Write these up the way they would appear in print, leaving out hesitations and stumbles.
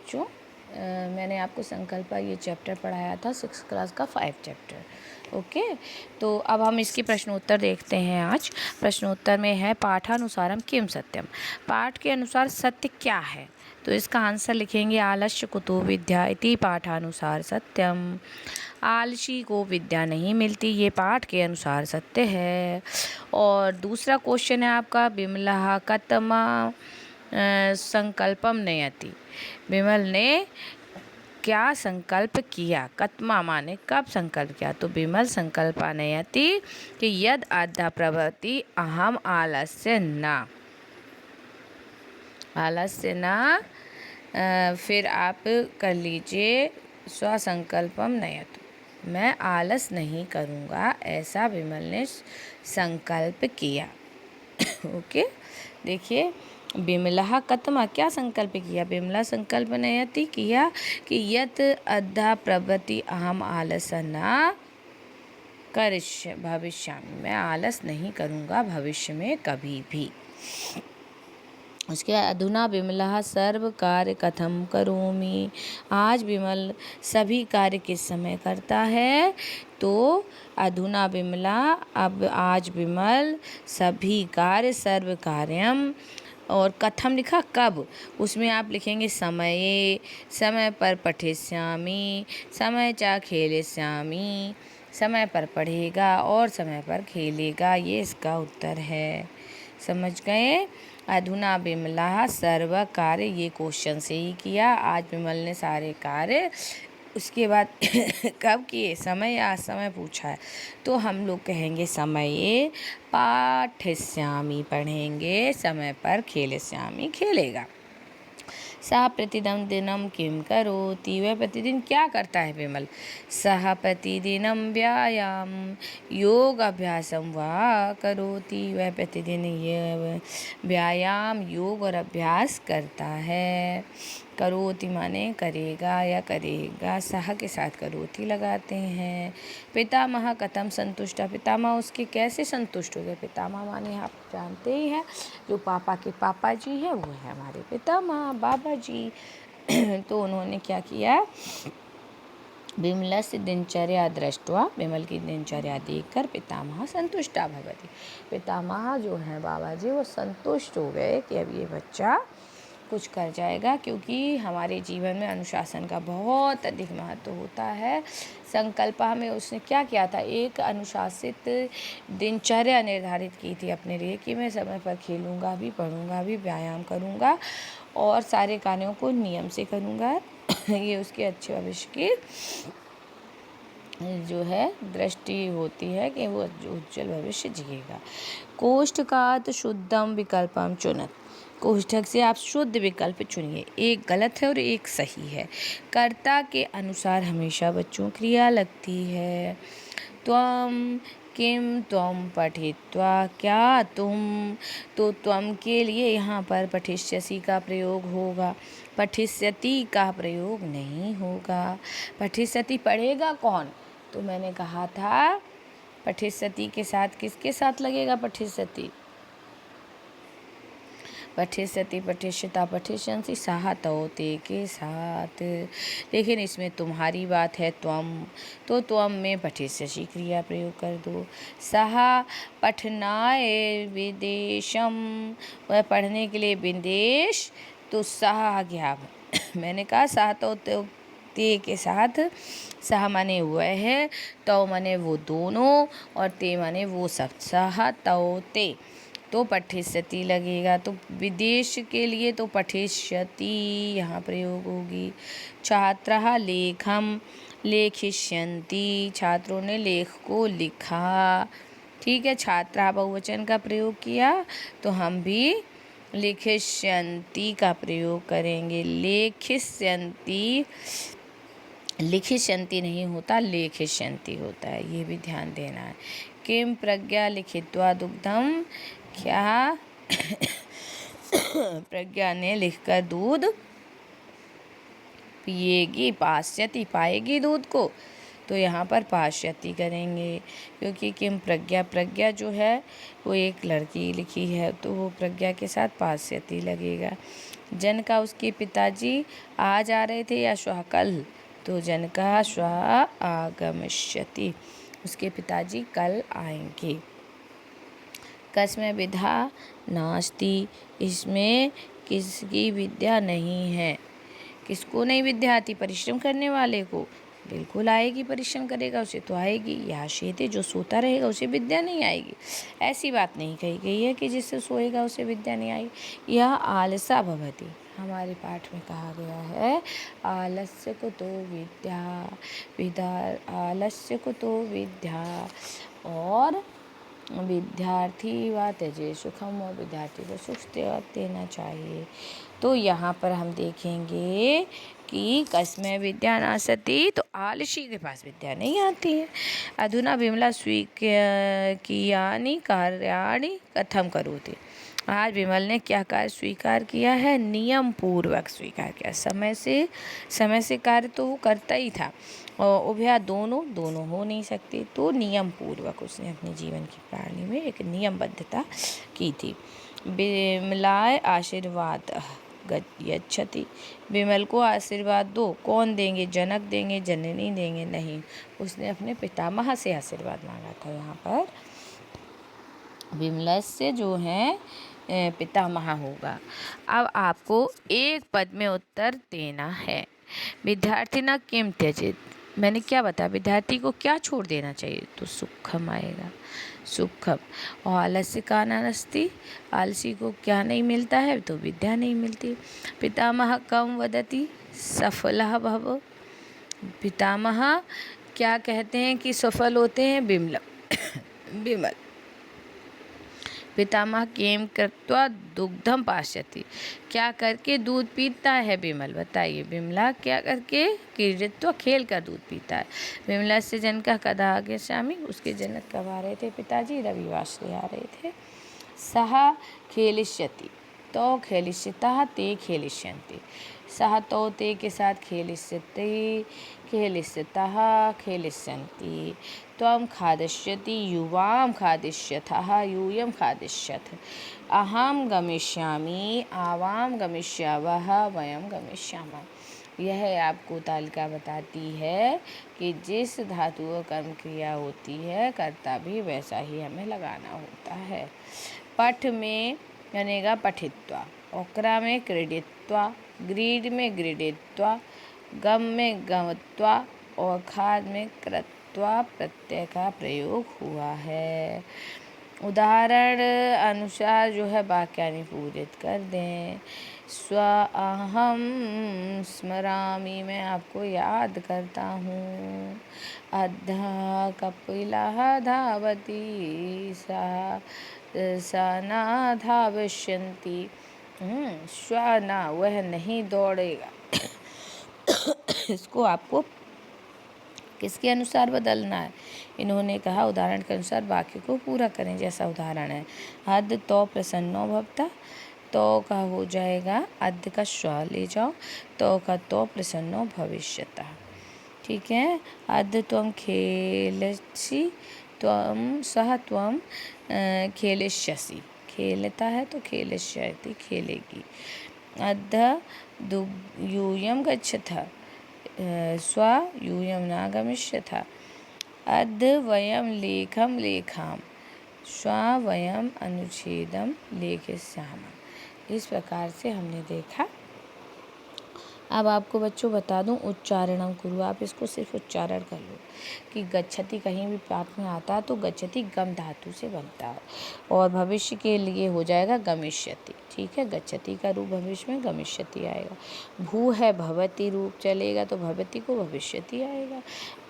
बच्चों, मैंने आपको संकल्पा ये चैप्टर पढ़ाया था 6 क्लास का 5 चैप्टर। ओके, तो अब हम इसके प्रश्नोत्तर देखते हैं। आज प्रश्नोत्तर में है पाठानुसारम किम सत्यम। पाठ के अनुसार सत्य क्या है? तो इसका आंसर लिखेंगे आलस्य कुतो विद्या इति पाठानुसार सत्यम। आलसी को विद्या नहीं मिलती, ये पाठ के अनुसार सत्य है। और दूसरा क्वेश्चन है आपका विमला कतमा संकल्पम नयति। विमल ने क्या संकल्प किया? कतमा माने कब संकल्प किया? तो विमल संकल्प नयति कि यद अद्धा प्रभृति अहम आलस्य न। आलस्य न, फिर आप कर लीजिए स्वसंकल्पम नयतु। मैं आलस नहीं करूँगा, ऐसा विमल ने संकल्प किया। ओके, देखिए विमला कतमा क्या संकल्प किया? विमला संकल्प नयति किया कि यत अद्धा प्रवृत्ति अहम आलस न करिष्य भविष्यामि। मैं आलस नहीं करूँगा भविष्य में कभी भी। उसके अधुना विमला सर्व कार्य कथम करोमि। आज विमल सभी कार्य किस समय करता है? तो अधुना विमला, अब आज विमल सभी कार्य सर्व कार्यम, और कथम लिखा कब, उसमें आप लिखेंगे समय, समय पर पठिष्यामि, समय चा खेलिष्यामि। समय पर पढ़ेगा और समय पर खेलेगा, ये इसका उत्तर है। समझ गए? अधुना विमला सर्व कार्य, ये क्वेश्चन से ही किया। आज विमल ने सारे कार्य, उसके बाद कब किए? समय या असमय पूछा है, तो हम लोग कहेंगे समय पाठिष्यामि पढ़ेंगे, समय पर खेलिष्यामि खेलेगा। सह प्रतिदिनं दिनम किम करोति। वह प्रतिदिन क्या करता है विमल? सह प्रतिदिनम व्यायाम योग अभ्यासम वा करोति। वह प्रतिदिन ये व्यायाम योग और अभ्यास करता है। करोति माने करेगा या करेगा, सह के साथ करोति लगाते हैं। पितामह कथम संतुष्ट। पितामह उसके कैसे संतुष्ट हो गए? पितामह माने आप जानते ही हैं, जो पापा के पापा जी हैं वो है हमारे पितामह, बाबा जी। तो उन्होंने क्या किया? विमलस्य दिनचर्या दृष्ट्वा, विमल की दिनचर्या देखकर पितामह संतुष्टा भवति। पितामह जो हैं बाबा जी, वो संतुष्ट हो गए कि अब ये बच्चा कुछ कर जाएगा, क्योंकि हमारे जीवन में अनुशासन का बहुत अधिक महत्व होता है। संकल्प में उसने क्या किया था? एक अनुशासित दिनचर्या निर्धारित की थी अपने लिए कि मैं समय पर खेलूँगा भी, पढ़ूँगा भी, व्यायाम करूँगा और सारे कार्यों को नियम से करूँगा। ये उसके अच्छे भविष्य की जो है दृष्टि होती है कि वो उज्जवल भविष्य जिएगा। कोष्ठकात शुद्धम विकल्पम चुनत। कोष्ठक से आप शुद्ध विकल्प चुनिए, एक गलत है और एक सही है। कर्ता के अनुसार हमेशा बच्चों क्रिया लगती है। त्वम किम त्वम पठित्वा, क्या तुम, तो त्वम के लिए यहाँ पर पठिष्यसि का प्रयोग होगा, पठिष्यति का प्रयोग नहीं होगा। पठिष्यति पढ़ेगा कौन? तो मैंने कहा था पठिष्यति के साथ किसके साथ लगेगा? पठिष्यति, पठिष्यति, पठिष्यता, पठिष्यन्ति, सह तौ ते के साथ। लेकिन इसमें तुम्हारी बात है त्वम, तो त्वम में पठिष्यसि क्रिया प्रयोग कर दो। सह पठनाय विदेशम, वह पढ़ने के लिए विदेश, तो सह आ गया। मैंने कहा सह तौ ते के साथ, सह माने वह है, तौ माने वो दोनों, और ते माने वो सब। सह तौ ते, तो पठिष्यति लगेगा। तो विदेश के लिए तो पठिष्यति यहाँ प्रयोग होगी। छात्रः लेखम लेखिष्यन्ति, छात्रों ने लेख को लिखा। ठीक है, छात्रा बहुवचन का प्रयोग किया, तो हम भी लिखिष्यन्ति का प्रयोग करेंगे। लेखिष्यन्ति, लिखिष्यन्ति नहीं होता, लेखिष्यन्ति होता है, ये भी ध्यान देना है। किम प्रज्ञा लिखित्वा दुग्धम, क्या प्रज्ञा ने लिखकर दूध पिएगी? पास्यति, पाएगी दूध को। तो यहाँ पर पाश्यति करेंगे, क्योंकि किम प्रज्ञा, प्रज्ञा जो है वो एक लड़की लिखी है, तो वो प्रज्ञा के साथ पाश्यति लगेगा। जन का उसके पिताजी आज आ रहे थे या श्वः कल, तो जन का श्वः आगमिष्यति, उसके पिताजी कल आएंगे। कस्मै विद्या नास्ति, इसमें किसकी विद्या नहीं है। किसको नहीं विद्या आती? परिश्रम करने वाले को बिल्कुल आएगी, परिश्रम करेगा उसे तो आएगी। या शेते, जो सोता रहेगा उसे विद्या नहीं आएगी। ऐसी बात नहीं कही गई है कि जिससे सोएगा उसे विद्या नहीं आएगी। यह आलसा भवति, हमारे पाठ में कहा गया है आलस्य कुतो विद्या, विद्या आलस्य कुतो विद्या, और विद्यार्थी व त्यजे सुखम, और विद्यार्थी को सुख देना चाहिए। तो यहाँ पर हम देखेंगे कि कस्मै विद्या नास्ति, तो आलसी के पास विद्या नहीं आती है। अधुना विमला स्वीकृत्यानि कार्याणि कथम करोति, आज विमल ने क्या कार्य स्वीकार किया है? नियम पूर्वक स्वीकार किया। समय से कार्य तो वो करता ही था, और उभया दोनों हो नहीं सकते, तो नियम पूर्वक उसने अपने जीवन की प्रणाली में एक नियमबद्धता की थी। विमलाय आशीर्वाद यच्छति, विमल को आशीर्वाद दो। कौन देंगे? जनक देंगे, जननी देंगे? नहीं, उसने अपने पितामह से आशीर्वाद मांगा था। यहाँ पर विमलस्य जो है पितामह होगा। अब आपको एक पद में उत्तर देना है। विद्यार्थी न किम त्यजेत, मैंने क्या बताया? विद्यार्थी को क्या छोड़ देना चाहिए? तो सुखम आएगा, सुखम। और आलस्य का नास्ति, आलसी को क्या नहीं मिलता है? तो विद्या नहीं मिलती। पितामह कम वदति सफलः भव, पितामह क्या कहते हैं कि सफल होते हैं? विमल विमल। पितामह किम कृत्वा दुग्धम पास्यति, क्या करके दूध पीता है विमल? बताइए, विमला क्या करके? क्रीडित्वा, खेल कर दूध पीता है। विमला से जनक कदा आगमिष्यामि, उसके जनक कब आ रहे थे पिताजी? रविवार से आ रहे थे। सह खेलिष्यति, तो खेलिष्यतः ते खेलिष्यन्ति, सह तो ते के साथ खेलिष्यति, खेलिष्यतः खेलिष्यन्ति। त्वं खादिष्यति, युवां खादिष्यथः, यूयं खादिष्यथ। अहं गमिष्यामि, आवां गमिष्यावः, वयं गमिष्यामः। यह आपको तालिका बताती है कि जिस धातु व कर्म क्रिया होती है, कर्ता भी वैसा ही हमें लगाना होता है। पठ में बनेगा पठित्वा, ओक्रा में क्रीडित्वा, ग्रीड में ग्रीडित्वा, गम में गमत्वा, और खाद में कृत्वा प्रत्यय का प्रयोग हुआ है। उदाहरण अनुसार जो है वाक्यानि पूरित कर दें। स्व अहम स्मरामि, मैं आपको याद करता हूँ। अद्धा कपिलः धावति, सा न धाविष्यन्ति, स्व न, वह नहीं दौड़ेगा। इसको आपको किसके अनुसार बदलना है? इन्होंने कहा उदाहरण के अनुसार वाक्य को पूरा करें। जैसा उदाहरण है, अद्य तो प्रसन्नो भवता, तो का हो जाएगा अद्य का स्व ले जाओ, तो का तो प्रसन्नो भविष्यतः। ठीक है। अद्य त्वं खेलसि, त्वं सह त्वं खेलिष्यसि, खेलता है तो खेलिष्यति, खेलेगी। अद्य यूयं गच्छतः, स्व यूयं न गमिष्यथः। अद्य वयं लेखं लेखाम, स्व वयं अनुच्छेदं लेखिष्यामः। इस प्रकार से हमने देखा। अब आपको बच्चों बता दूं, उच्चारणम कुरु, आप इसको सिर्फ उच्चारण कर लो कि गच्छति कहीं भी पाठ में आता है तो गच्छति गम धातु से बनता है, और भविष्य के लिए हो जाएगा गमिष्यति। ठीक है, गच्छति का रूप भविष्य में गमिष्यति आएगा। भू है भवति रूप चलेगा तो भवति को भविष्यति आएगा।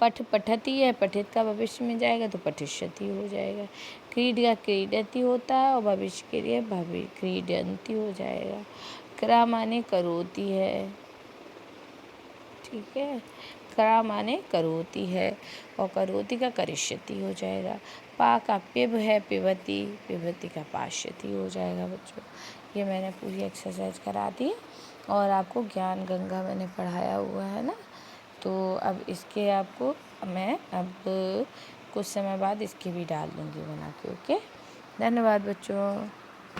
पठ पठति है, पठित का भविष्य में जाएगा तो पठिष्यति हो जाएगा। क्रीड का क्रीडति होता है और भविष्य के लिए क्रीडन्ति हो जाएगा। क्रा माने करोति है, ठीक है, करा माने करोती है, और करोती का करिष्यति हो जाएगा। पा का पिब है पिबती, पिबती का पाश्यति हो जाएगा। बच्चों ये मैंने पूरी एक्सरसाइज करा दी, और आपको ज्ञान गंगा मैंने पढ़ाया हुआ है ना, तो अब इसके आपको मैं अब कुछ समय बाद इसकी भी डाल दूँगी बना के। ओके, धन्यवाद बच्चों।